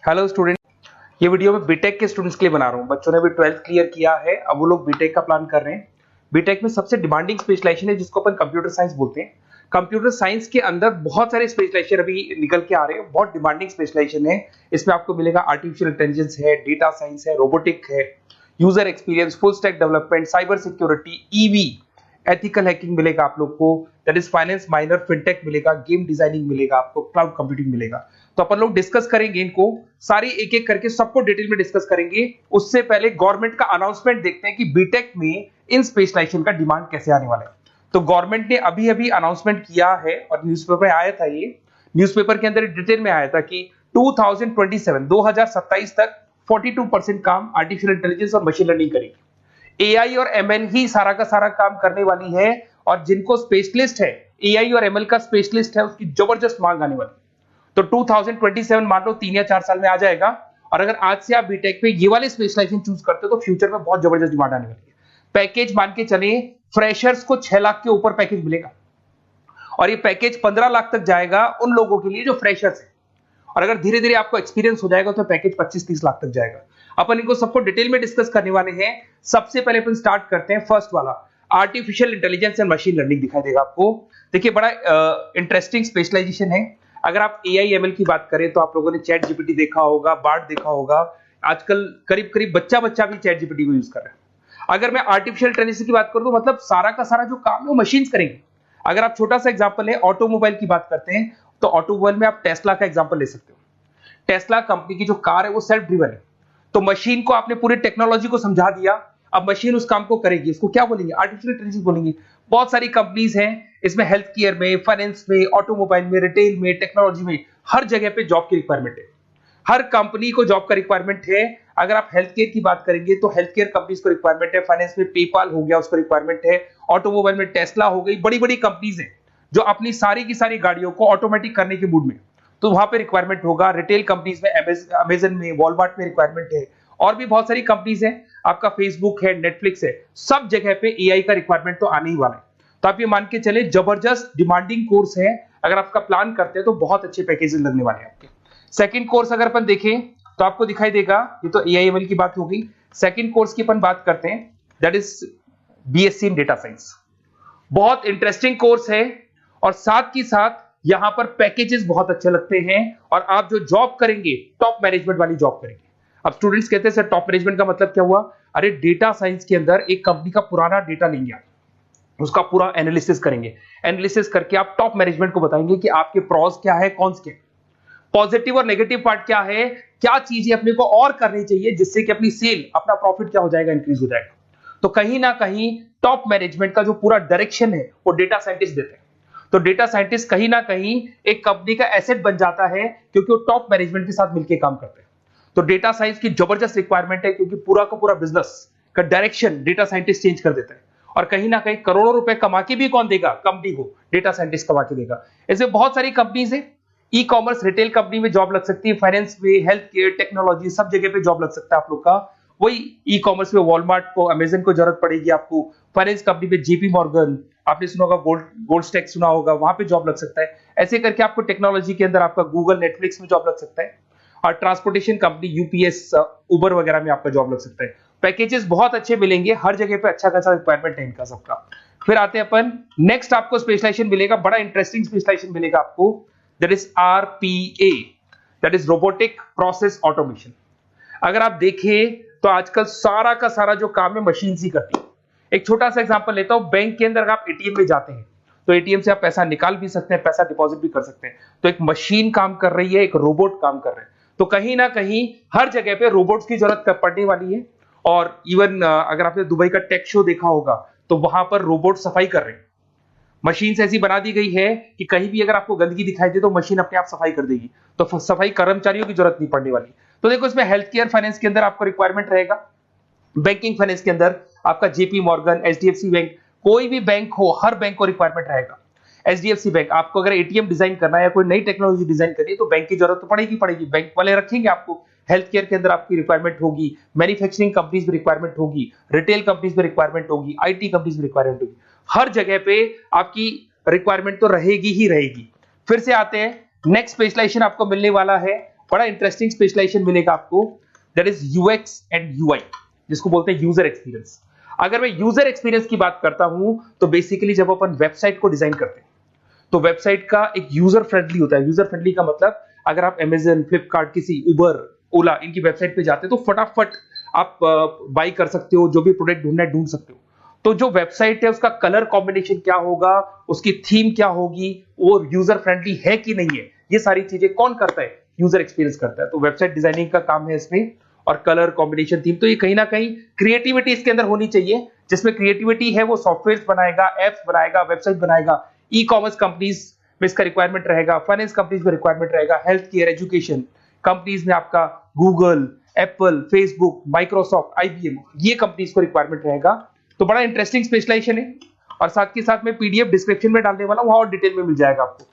Hello student, ये video मैं BTech के स्टूडेंट्स के लिए बना रहा हूँ। बच्चों ने भी 12th क्लियर किया है, अब वो लोग बीटेक का प्लान कर रहे हैं। बीटेक में सबसे डिमांडिंग स्पेशलाइजेशन है जिसको अपन कंप्यूटर साइंस बोलते हैं। कंप्यूटर साइंस के अंदर बहुत सारे स्पेशलाइजेशन अभी निकल के आ रहे हैं, बहुत डिमांडिंग स्पेशलाइजेशन है। इसमें आपको मिलेगा आर्टिफिशियल इंटेलिजेंस है, डेटा साइंस है, रोबोटिक है, user experience, full stack development, cyber security, EV, ethical hacking मिलेगा आप लोग को, that is finance minor, fintech मिलेगा, गेम डिजाइनिंग मिलेगा आपको, क्लाउड कंप्यूटिंग मिलेगा। तो अपन लोग डिस्कस करेंगे इनको सारी एक एक करके, सबको डिटेल में डिस्कस करेंगे। उससे पहले गवर्नमेंट का अनाउंसमेंट देखते हैं कि बीटेक में इन स्पेशलाइजेशन का डिमांड कैसे आने वाला है। तो गवर्नमेंट ने अभी अभी अनाउंसमेंट किया है और न्यूज़पेपर में आया था, ये न्यूज़पेपर के अंदर डिटेल में आया था कि 2027 तक 42% काम आर्टिफिशियल इंटेलिजेंस और मशीन लर्निंग करेगी। एआई और एमएल ही सारा का सारा काम करने वाली है, और जिनको स्पेशलिस्ट है, एआई और एमएल का स्पेशलिस्ट है, उसकी जबरदस्त मांग आने वाली है। तो 2027 मान लो 3 या 4 साल में आ जाएगा। और अगर आज से आप बीटेक पे ये वाले स्पेशलाइजेशन चूज करते हो तो फ्यूचर में बहुत जबरदस्त डिमांड आने वाली है। पैकेज मान के चले, फ्रेशर्स को 6 लाख के ऊपर पैकेज मिलेगा, और ये पैकेज 15 लाख तक जाएगा उन लोगों के लिए जो फ्रेशर्स है। और अगर धीरे धीरे आपको एक्सपीरियंस हो जाएगा तो पैकेज 25-30 लाख तक जाएगा। अपन इनको सबको डिटेल में डिस्कस करने वाले हैं। सबसे पहले अपन स्टार्ट करते हैं फर्स्ट वाला, artificial intelligence and machine learning दिखाई देगा आपको। देखिए, बड़ा इंटरेस्टिंग स्पेशलाइजेशन है। अगर आप एआई एमएल की बात करें तो आप लोगों ने चैट जीपीटी देखा होगा, बार्ड देखा होगा। आजकल करीब करीब बच्चा भी चैट जीपीटी को यूज कर रहा है। अगर मैं आर्टिफिशियल इंटेलिजेंस की बात करूं तो मतलब सारा का सारा जो काम है वो मशीन्स करेंगे। अगर आप छोटा सा एग्जांपल है, ऑटोमोबाइल की बात करते हैं तो ऑटोमोबाइल में आप टेस्ला का एग्जांपल ले सकते हो। टेस्ला कंपनी की जो कार है वो सेल्फ ड्रिवन है। तो मशीन को आपने पूरी टेक्नोलॉजी को समझा दिया, अब मशीन उस काम को करेगी। इसको क्या बोलेंगे? आर्टिफिशियल इंटेलिजेंस बोलेंगे। बहुत सारी कंपनीज हैं इसमें, हेल्थ केयर में, फाइनेंस में, ऑटोमोबाइल में, रिटेल में, टेक्नोलॉजी में, हर जगह पे जॉब की रिक्वायरमेंट है। हर कंपनी को जॉब का रिक्वायरमेंट है। अगर आप हेल्थ केयर की बात करेंगे तो हेल्थ केयर कंपनीज को रिक्वायरमेंट है, फाइनेंस में पेपाल हो गया उसको रिक्वायरमेंट है, ऑटोमोबाइल में टेस्ला हो गई, बड़ी बड़ी कंपनीज हैं जो अपनी सारी की सारी गाड़ियों को ऑटोमेटिक करने के मूड में, तो वहां पे रिक्वायरमेंट होगा। रिटेल कंपनीज में अमेजन में, वॉलमार्ट में रिक्वायरमेंट है, और भी बहुत सारी कंपनीज हैं, आपका फेसबुक है, नेटफ्लिक्स है, सब जगह पे एआई का रिक्वायरमेंट तो आने ही वाला है। तो आप ये मान के चले जबरदस्त डिमांडिंग कोर्स है। अगर आपका प्लान करते हैं तो बहुत अच्छे पैकेजेस लगने वाले हैं आपके। सेकंड कोर्स अगर अपन देखें तो आपको दिखाई देगा, ये तो एआई एमएल की बात हो गई। सेकंड कोर्स की अपन बात करते हैं, that is BSc in data science. बहुत इंटरेस्टिंग कोर्स है, और साथ ही साथ यहां पर पैकेजेस बहुत अच्छे लगते हैं, और आप जो जॉब करेंगे टॉप मैनेजमेंट वाली जॉब करेंगे। अब स्टूडेंट्स कहते हैं सर टॉप मैनेजमेंट का मतलब क्या हुआ? अरे डेटा साइंस के अंदर एक कंपनी का पुराना डेटा लेंगे आप, उसका पूरा एनालिसिस करेंगे, एनालिसिस करके आप टॉप मैनेजमेंट को बताएंगे कि आपके प्रॉस क्या है, कॉन्स क्या है, पॉजिटिव और नेगेटिव पार्ट क्या है, क्या चीजें अपने को और करनी चाहिए जिससे कि अपनी सेल, अपना प्रॉफिट क्या हो जाएगा, इंक्रीज हो जाएगा। तो कहीं ना कहीं टॉप मैनेजमेंट का जो पूरा डायरेक्शन है वो डेटा साइंटिस्ट देते हैं। तो डेटा साइंटिस्ट कहीं ना कहीं एक कंपनी का एसेट बन जाता है, क्योंकि वो टॉप मैनेजमेंट के साथ मिलकर काम करते हैं। तो डेटा साइंस की जबरदस्त रिक्वायरमेंट है, क्योंकि पूरा का पूरा बिजनेस का डायरेक्शन डेटा साइंटिस्ट चेंज कर देता है। और कहीं ना कहीं करोड़ों रुपए कमा के भी कौन देगा? कंपनी को डेटा साइंटिस्ट कमा के देगा। ऐसे बहुत सारी कंपनीज है, ई कॉमर्स, रिटेल कंपनी में जॉब लग सकती है, फाइनेंस में, हेल्थ केयर, टेक्नोलॉजी, सब जगह पे जॉब लग सकता है आप लोग का। वही ई कॉमर्स में वॉलमार्ट को, अमेजन को जरूरत पड़ेगी आपको। फाइनेंस कंपनी में जेपी मॉर्गन, आपने सुना होगा, गोल्ड स्टैक सुना होगा, वहां पे जॉब लग सकता है। ऐसे करके आपको टेक्नोलॉजी के अंदर आपका गूगल, नेटफ्लिक्स में जॉब लग सकता है। और ट्रांसपोर्टेशन कंपनी, यूपीएस, उबर वगैरह में आपका जॉब लग सकता है। पैकेजेस बहुत अच्छे मिलेंगे, हर जगह पे अच्छा खासा रिक्वायरमेंट है इनका सबका। फिर आते हैं अपन नेक्स्ट, आपको स्पेशलाइजेशन मिलेगा, बड़ा इंटरेस्टिंग स्पेशलाइजेशन मिलेगा आपको, that is RPA, that is robotic process automation. अगर आप देखें तो आजकल सारा का सारा जो काम है मशीन ही करती है। एक छोटा सा एग्जांपल लेता हूं, बैंक के अंदर अगर आप एटीएम में जाते हैं तो एटीएम से आप पैसा निकाल भी सकते हैं, पैसा डिपॉजिट भी कर सकते हैं। तो एक मशीन काम कर रही है, एक रोबोट काम कर रहे हैं। तो कहीं ना कहीं हर जगह पे रोबोट्स की जरूरत पड़ने वाली है। और इवन अगर आपने दुबई का टेक शो देखा होगा तो वहां पर रोबोट सफाई कर रहे हैं। मशीन ऐसी बना दी गई है कि कहीं भी अगर आपको गंदगी दिखाई दे तो मशीन अपने आप सफाई कर देगी, तो सफाई कर्मचारियों की जरूरत नहीं पड़ने वाली। तो देखो, इसमें हेल्थ केयर, फाइनेंस के अंदर आपको रिक्वायरमेंट रहेगा, बैंकिंग फाइनेंस के अंदर आपका जेपी मॉर्गन, एचडीएफसी बैंक, कोई भी बैंक हो, हर बैंक को रिक्वायरमेंट रहेगा। एचडीएफसी बैंक, आपको अगर एटीएम डिजाइन करना है या कोई नई टेक्नोलॉजी डिजाइन करनी है तो बैंक की जरूरत तो पड़ेगी, बैंक वाले रखेंगे आपको। हेल्थ केयर के अंदर आपकी रिक्वायरमेंट होगी, मैन्युफैक्चरिंग कंपनीज में रिक्वायरमेंट होगी, रिटेल कंपनीज में रिक्वायरमेंट होगी, आईटी कंपनीज में रिक्वायरमेंट होगी। हर जगह पे आपकी रिक्वायरमेंट तो रहेगी ही रहेगी। फिर से आते हैं, नेक्स्ट स्पेशलाइजेशन आपको मिलने वाला है बड़ा इंटरेस्टिंग स्पेशलाइजेशन मिलेगा आपको, that is UX and UI, जिसको बोलते हैं यूजर एक्सपीरियंस। अगर मैं यूजर एक्सपीरियंस की बात करता हूं तो बेसिकली जब अपन वेबसाइट को डिजाइन करते हैं तो वेबसाइट का एक यूजर फ्रेंडली होता है। यूजर फ्रेंडली का मतलब अगर आप अमेजन, फ्लिपकार्ट, किसी उबर, ओला इनकी वेबसाइट पे जाते हैं तो फटाफट आप बाई कर सकते हो, जो भी प्रोडक्ट ढूंढना है ढूंढ सकते हो। तो जो वेबसाइट है उसका कलर कॉम्बिनेशन क्या होगा, उसकी थीम क्या होगी, वो यूजर फ्रेंडली है कि नहीं है, ये सारी चीजें कौन करता है, यूजर एक्सपीरियंस करता है। तो वेबसाइट डिजाइनिंग का काम है इसमें, और कलर कॉम्बिनेशन, थीम, तो ये कहीं ना कहीं क्रिएटिविटी इसके अंदर होनी चाहिए। जिसमें क्रिएटिविटी है वो सॉफ्टवेयर बनाएगा, एप्स बनाएगा, वेबसाइट बनाएगा। ई कॉमर्स कंपनीज में इसका रिक्वायरमेंट रहेगा, फाइनेंस कंपनीज में रिक्वायरमेंट रहेगा, हेल्थ केयर, एजुकेशन कंपनीज में आपका Google, Apple, Facebook, Microsoft, IBM, ये कंपनीज को रिक्वायरमेंट रहेगा। तो बड़ा इंटरेस्टिंग स्पेशलाइजेशन है, और साथ के साथ में पीडीएफ डिस्क्रिप्शन में डालने वाला हूं, वहां और डिटेल में मिल जाएगा आपको।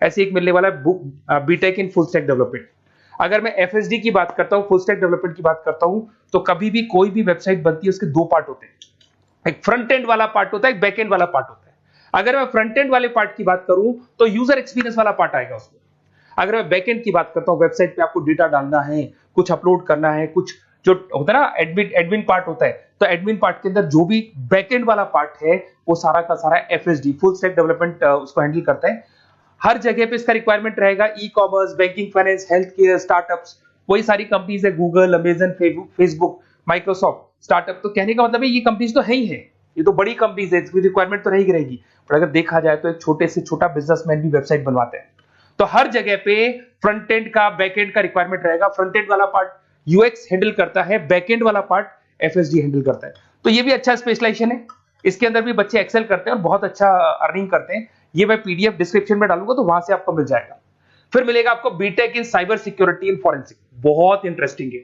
ऐसे एक मिलने वाला है book, B Tech in full stack development. अगर मैं एफएसडी की बात करता हूं, फुल स्टैक डेवलपमेंट की बात करता हूं, तो कभी भी कोई भी वेबसाइट बनती है उसके दो पार्ट होते हैं, एक फ्रंट एंड वाला पार्ट होता है, एक बैक एंड वाला पार्ट होता है। अगर मैं फ्रंट एंड वाले पार्ट की बात करूं तो यूजर एक्सपीरियंस वाला पार्ट आएगा उसमें। अगर मैं बैक एंड की बात करता हूं, वेबसाइट पे आपको डेटा डालना है, कुछ अपलोड करना है, कुछ जो होता है ना एडमिन पार्ट होता है, तो एडमिन पार्ट के अंदर जो भी बैक एंड वाला पार्ट है वो सारा का सारा एफएसडी, फुल स्टैक डेवलपमेंट, उसको हैंडल करता है। हर जगह पे इसका रिक्वायरमेंट रहेगा। E commerce, banking, finance, health care, startups, वही सारी कंपनीज है, Google, Amazon, Facebook, Microsoft, startup. तो कहने का मतलब है ये कंपनीज तो है ही है, ये तो बड़ी कंपनीज है, इसकी रिक्वायरमेंट तो रहेगी रहेगी। पर अगर देखा जाए तो एक छोटे से छोटा बिजनेसमैन भी वेबसाइट बनवाते हैं। तो हर जगह पे फ्रंट एंड का, बैक एंड का रिक्वायरमेंट रहेगा। फ्रंट एंड वाला पार्ट यूएक्स हैंडल करता है, बैक एंड वाला पार्ट एफएसडी हैंडल करता है। तो ये भी अच्छा स्पेशलाइजेशन है, इसके अंदर भी बच्चे एक्सेल करते हैं और बहुत अच्छा अर्निंग करते हैं। ये मैं पीडीएफ डिस्क्रिप्शन में डालूंगा तो वहां से आपको मिल जाएगा। फिर मिलेगा आपको B Tech in cyber security and forensic, बहुत इंटरेस्टिंग है।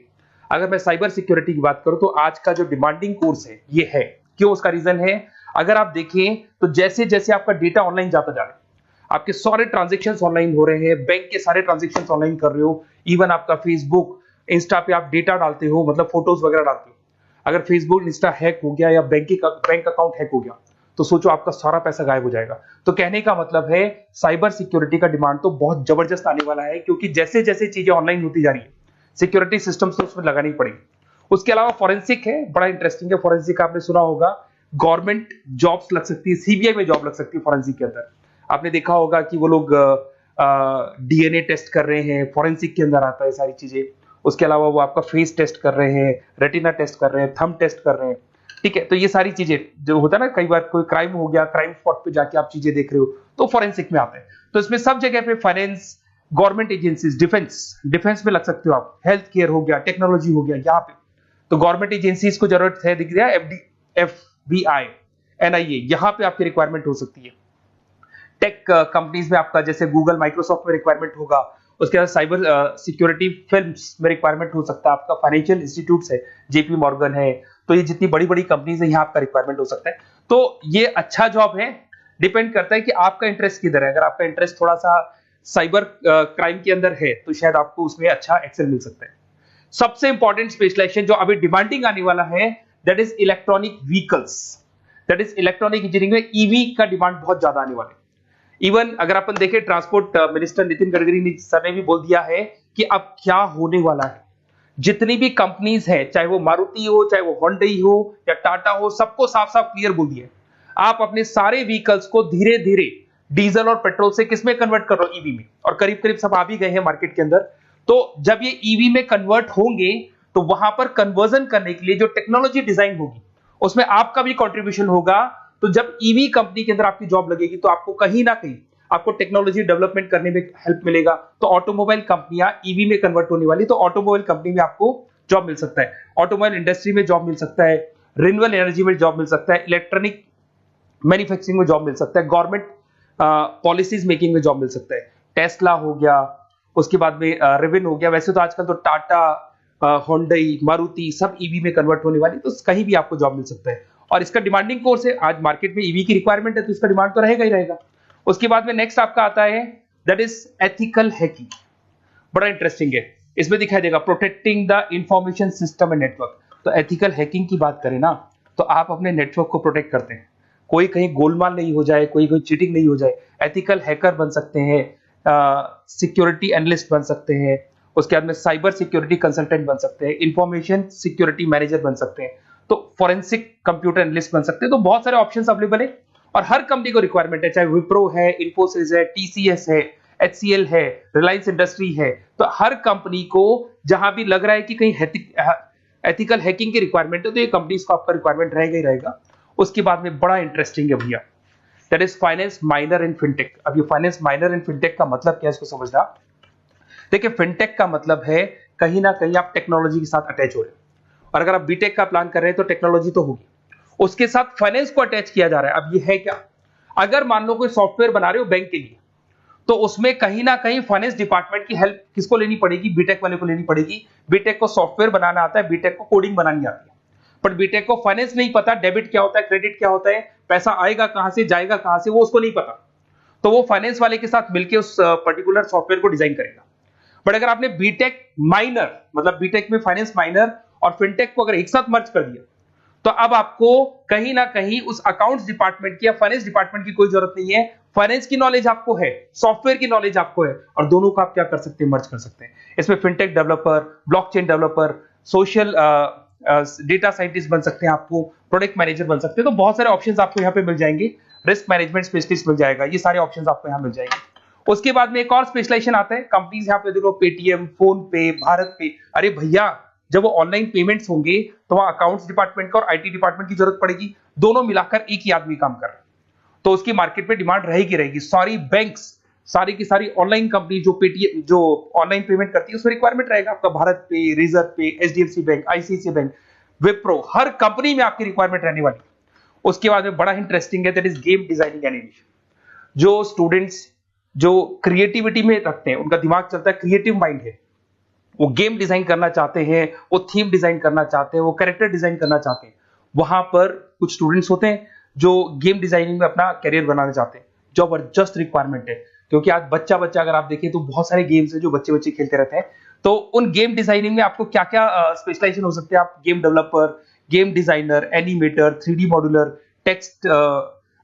अगर मैं साइबर सिक्योरिटी की बात करूं तो आज का जो डिमांडिंग कोर्स है ये है। क्यों? उसका रीजन है, अगर आप देखें तो जैसे जैसे आपका डेटा ऑनलाइन जाता जा रहा है, आपके सारे ट्रांजेक्शंस ऑनलाइन हो रहे हैं, बैंक के सारे ट्रांजेक्शंस ऑनलाइन कर रहे हो, इवन आपका फेसबुक, इंस्टा पे आप डेटा डालते हो, मतलब फोटोज वगैरह डालते हो। अगर फेसबुक, इंस्टा हैक हो गया या बैंक अकाउंट हैक हो गया तो सोचो आपका सारा पैसा गायब हो जाएगा। तो कहने का मतलब है साइबर सिक्योरिटी का डिमांड तो बहुत जबरदस्त आने वाला है, क्योंकि जैसे जैसे चीजें ऑनलाइन होती जा रही है सिक्योरिटी सिस्टम्स तो उसमें लगानी पड़ेगी। उसके अलावा फॉरेंसिक है, बड़ा इंटरेस्टिंग है। फॉरेंसिक आपने सुना होगा, गवर्नमेंट जॉब्स लग सकती है, सीबीआई में जॉब लग सकती है फॉरेंसिक के अंदर। आपने देखा होगा कि वो लोग डीएनए टेस्ट कर रहे हैं, फॉरेंसिक के अंदर आता है सारी चीजें। उसके अलावा वो आपका फेस टेस्ट कर रहे हैं, रेटिना टेस्ट कर रहे हैं, थंब टेस्ट कर रहे हैं, ठीक है। तो ये सारी चीजें जो होता है ना, कई बार कोई क्राइम हो गया, क्राइम स्पॉट पे जाके आप चीजें देख रहे हो तो फॉरेंसिक में आते हैं। तो इसमें सब जगह पे फाइनेंस, गवर्नमेंट एजेंसीज, डिफेंस में लग सकते हो आप, हेल्थ केयर हो गया, टेक्नोलॉजी हो गया, यहाँ पे तो गवर्नमेंट एजेंसीज को जरूरत है, दिख रहा है, एफबीआई, एनआईए, यहाँ पे आपकी रिक्वायरमेंट हो सकती है। टेक कंपनीज में आपका जैसे गूगल, माइक्रोसॉफ्ट में रिक्वायरमेंट होगा। उसके बाद साइबर सिक्योरिटी फिल्म्स में रिक्वायरमेंट हो सकता है आपका, फाइनेंशियल इंस्टीट्यूट्स है, जेपी मॉर्गन है, तो ये जितनी बड़ी बड़ी कंपनीज है यहाँ आपका रिक्वायरमेंट हो सकता है। तो ये अच्छा जॉब है, डिपेंड करता है कि आपका इंटरेस्ट किधर है। अगर आपका इंटरेस्ट थोड़ा सा साइबर क्राइम के अंदर है तो शायद आपको उसमें अच्छा एक्सेल मिल सकता है। सबसे इंपॉर्टेंट स्पेशलाइजेशन जो अभी डिमांडिंग आने वाला है, that is electronic vehicles, that is electronic engineering में ईवी का डिमांड बहुत ज्यादा आने वाला है। इवन अगर अपन देखें, transport minister Nitin Gadkari sir ने भी बोल दिया है कि अब क्या होने वाला है, जितनी भी कंपनीज है, चाहे वो मारुति हो, चाहे वो होंडई हो या टाटा हो, सबको साफ साफ क्लियर बोल दिया, आप अपने सारे व्हीकल्स को धीरे धीरे डीजल और पेट्रोल से किसमें कन्वर्ट कर रहे हो, ईवी में। और करीब करीब सब आ भी गए हैं मार्केट के अंदर। तो जब ये ईवी में कन्वर्ट होंगे तो वहां पर कन्वर्जन करने के लिए जो टेक्नोलॉजी डिजाइन होगी उसमें आपका भी कंट्रीब्यूशन होगा। तो जब ईवी कंपनी के अंदर आपकी जॉब लगेगी तो आपको कहीं ना कहीं आपको टेक्नोलॉजी डेवलपमेंट करने में हेल्प मिलेगा। तो ऑटोमोबाइल कंपनियां ईवी में कन्वर्ट होने वाली, तो ऑटोमोबाइल कंपनी में आपको जॉब मिल सकता है, ऑटोमोबाइल इंडस्ट्री में जॉब मिल सकता है, रिन्यूएबल एनर्जी में जॉब मिल सकता है, इलेक्ट्रॉनिक मैन्युफैक्चरिंग में जॉब मिल सकता है, गवर्नमेंट पॉलिसीज मेकिंग में जॉब मिल सकता है। टेस्ला हो गया, उसके बाद में रिविन हो गया। वैसे तो आजकल तो टाटा, होंडई, मारुति सब ईवी में कन्वर्ट होने वाली, तो कहीं भी आपको जॉब मिल सकता है। और इसका डिमांडिंग कोर्स है, आज मार्केट में ईवी की रिक्वायरमेंट है तो इसका डिमांड तो रहेगा ही रहेगा। उसके बाद में नेक्स्ट आपका आता है, दैट इज एथिकल हैकिंग, बड़ा इंटरेस्टिंग है। इसमें दिखाई देगा protecting the information system and network. तो एथिकल हैकिंग की बात करें ना, तो आप अपने नेटवर्क को प्रोटेक्ट करते हैं, कोई कहीं गोलमाल नहीं हो जाए, कोई चीटिंग नहीं हो जाए। एथिकल हैकर बन सकते हैं, सिक्योरिटी एनालिस्ट बन सकते हैं, उसके बाद में साइबर सिक्योरिटी कंसल्टेंट बन सकते हैं, इंफॉर्मेशन सिक्योरिटी मैनेजर बन सकते हैं, तो फोरेंसिक कंप्यूटर एनालिस्ट बन सकते हैं। तो बहुत सारे ऑप्शंस अवेलेबल है और हर कंपनी को रिक्वायरमेंट है, चाहे विप्रो है, इन्फोसिस है, टीसीएस है, एचसीएल है, रिलायंस इंडस्ट्री है। तो हर कंपनी को जहां भी लग रहा है कि कहीं एथिकल हैकिंग की रिक्वायरमेंट है तो ये कंपनीज को आपका रिक्वायरमेंट रहेगा ही रहेगा। उसके बाद में बड़ा इंटरेस्टिंग है भैया, that is finance minor in fintech. अब ये फाइनेंस माइनर इन फिनटेक का मतलब क्या है इसको समझना। देखिए फिनटेक का मतलब है कहीं ना कहीं आप टेक्नोलॉजी के साथ अटैच हो रहे हैं, और अगर आप बीटेक का प्लान कर रहे हैं तो टेक्नोलॉजी तो होगी, उसके साथ फाइनेंस को अटैच किया जा रहा है। अब ये है क्या, अगर मान लो कोई सॉफ्टवेयर बना रहे हो बैंक के लिए, तो उसमें कहीं ना कहीं फाइनेंस डिपार्टमेंट की हेल्प किसको लेनी पड़ेगी, बीटेक वाले को लेनी पड़ेगी। बीटेक को सॉफ्टवेयर बनाना आता है, बीटेक को कोडिंग बनानी आती है, बट बीटेक को फाइनेंस नहीं पता, डेबिट क्या होता है, क्रेडिट क्या होता है, पैसा आएगा कहां से जाएगा कहां से, वो उसको नहीं पता। तो वो फाइनेंस वाले के साथ मिलकर उस पर्टिकुलर सॉफ्टवेयर को डिजाइन करेगा। बट अगर आपने बीटेक माइनर मतलब बीटेक में फाइनेंस माइनर और फिनटेक को अगर एक साथ मर्ज कर दिया, तो अब आपको कहीं ना कहीं उस अकाउंट्स डिपार्टमेंट की या फाइनेंस डिपार्टमेंट की कोई जरूरत नहीं है। फाइनेंस की नॉलेज आपको है, सॉफ्टवेयर की नॉलेज आपको है, और दोनों को आप क्या कर सकते हैं, मर्ज कर सकते हैं। इसमें fintech developer, blockchain developer, social data scientist बन सकते हैं, आपको प्रोडक्ट मैनेजर बन सकते हैं। तो बहुत सारे ऑप्शंस आपको यहाँ पे मिल जाएंगे, रिस्क मैनेजमेंट स्पेशलिस्ट मिल जाएगा, ये सारे ऑप्शंस आपको यहाँ मिल जाएंगे। उसके बाद में एक और स्पेशलाइजेशन आता है, कंपनीज यहाँ पे देखो पेटीएम, फोन पे, भारत पे। अरे भैया जब वो ऑनलाइन पेमेंट्स होंगे तो वहां अकाउंट्स डिपार्टमेंट का और आईटी डिपार्टमेंट की जरूरत पड़ेगी, दोनों मिलाकर एक ही आदमी काम कर रहा है, तो उसकी मार्केट में डिमांड रहेगी रहेगी। सारी बैंक्स, सारी की सारी ऑनलाइन कंपनी जो पेटीएम जो ऑनलाइन पेमेंट करती है उसमें रिक्वायरमेंट रहेगा आपका, भारत पे, Razorpay, HDFC bank, ICICI bank, Wipro, हर कंपनी में आपकी रिक्वायरमेंट रहने वाली है। उसके बाद में बड़ा इंटरेस्टिंग है, that is game designing animation. जो स्टूडेंट्स जो क्रिएटिविटी में रखते हैं, उनका दिमाग चलता है, क्रिएटिव माइंड है, वो गेम डिजाइन करना चाहते हैं, वो थीम डिजाइन करना चाहते हैं, वो कैरेक्टर डिजाइन करना चाहते हैं, वहां पर कुछ स्टूडेंट्स होते हैं जो गेम डिजाइनिंग में अपना करियर बनाना चाहते हैं। जबरदस्त रिक्वायरमेंट है, क्योंकि आज बच्चा बच्चा अगर आप देखें तो बहुत सारे गेम्स हैं जो बच्चे बच्चे खेलते रहते हैं। तो उन गेम डिजाइनिंग में आपको क्या क्या स्पेशलाइजेशन हो सकते हैं, आप game developer, game designer, animator, 3D modular, text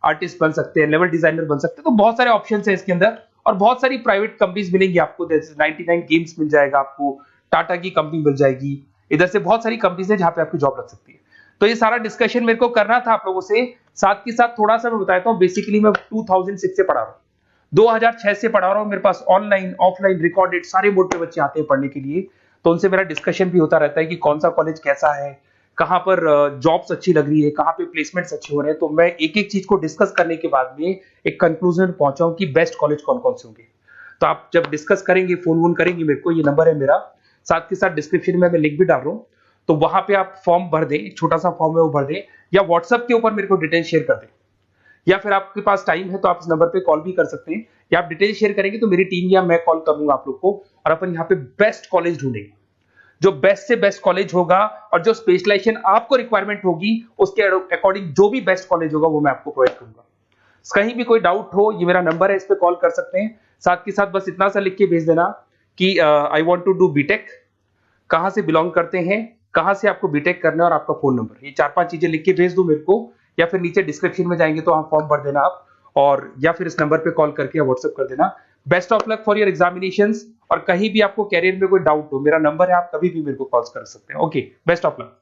artist बन सकते हैं, लेवल डिजाइनर बन सकते हैं। तो बहुत सारे ऑप्शंस हैं इसके अंदर, और बहुत सारी प्राइवेट कंपनीज मिलेंगी आपको, जैसे 99 गेम्स मिल जाएगा आपको, टाटा की कंपनी मिल जाएगी, इधर से बहुत सारी कंपनीज है जहां पे आपकी जॉब लग सकती है। तो ये सारा डिस्कशन मेरे को करना था आप लोगों से, साथ के साथ थोड़ा सा मैं बताता हूँ। बेसिकली मैं 2006 से पढ़ा रहा हूँ, 2006 से पढ़ा रहा हूँ, मेरे पास ऑनलाइन ऑफलाइन रिकॉर्डेड सारे मोड पे बच्चे आते हैं पढ़ने के लिए, तो उनसे मेरा डिस्कशन भी होता रहता है कि कौन सा कॉलेज कैसा है, कहाँ पर जॉब्स अच्छी लग रही है, कहाँ पे प्लेसमेंट्स अच्छे हो रहे हैं। तो मैं एक एक चीज को डिस्कस करने के बाद में एक कंक्लूजन पहुंचा हूं कि बेस्ट कॉलेज कौन कौन से होंगे। तो आप जब डिस्कस करेंगे, फोन वोन करेंगे मेरे को, ये नंबर है मेरा, साथ के साथ डिस्क्रिप्शन में मैं लिंक भी डाल रहा हूँ, तो वहां पे आप फॉर्म भर दें, एक छोटा सा फॉर्म है वो भर दें, या व्हाट्सएप के ऊपर मेरे को डिटेल शेयर कर दें, या फिर आपके पास टाइम है तो आप इस नंबर पे कॉल भी कर सकते हैं, या आप डिटेल शेयर करेंगे तो मेरी टीम या मैं कॉल करूंगा आप लोग को, और अपन यहाँ पे बेस्ट कॉलेज ढूंढेंगे। जो बेस्ट से बेस्ट कॉलेज होगा और जो स्पेशलाइजेशन आपको रिक्वायरमेंट होगी उसके अकॉर्डिंग जो भी बेस्ट कॉलेज होगा वो मैं आपको प्रोवाइड करूंगा। कहीं भी कोई डाउट हो, ये मेरा नंबर है, इस पे कॉल कर सकते हैं। साथ के साथ बस इतना सा लिख के भेज देना कि I want to do B Tech, कहां से बिलोंग करते हैं, कहां से आपको बीटेक करना है, और आपका फोन नंबर, ये 4-5 चीजें लिख के भेज दो मेरे को, या फिर नीचे डिस्क्रिप्शन में जाएंगे तो आप फॉर्म भर देना आप, और या फिर इस नंबर पे कॉल करके या व्हाट्सएप कर देना। Best of luck for your examinations, और कहीं भी आपको कैरियर में कोई डाउट हो, मेरा नंबर है, आप कभी भी मेरे को कॉल कर सकते हैं। Okay, best of luck.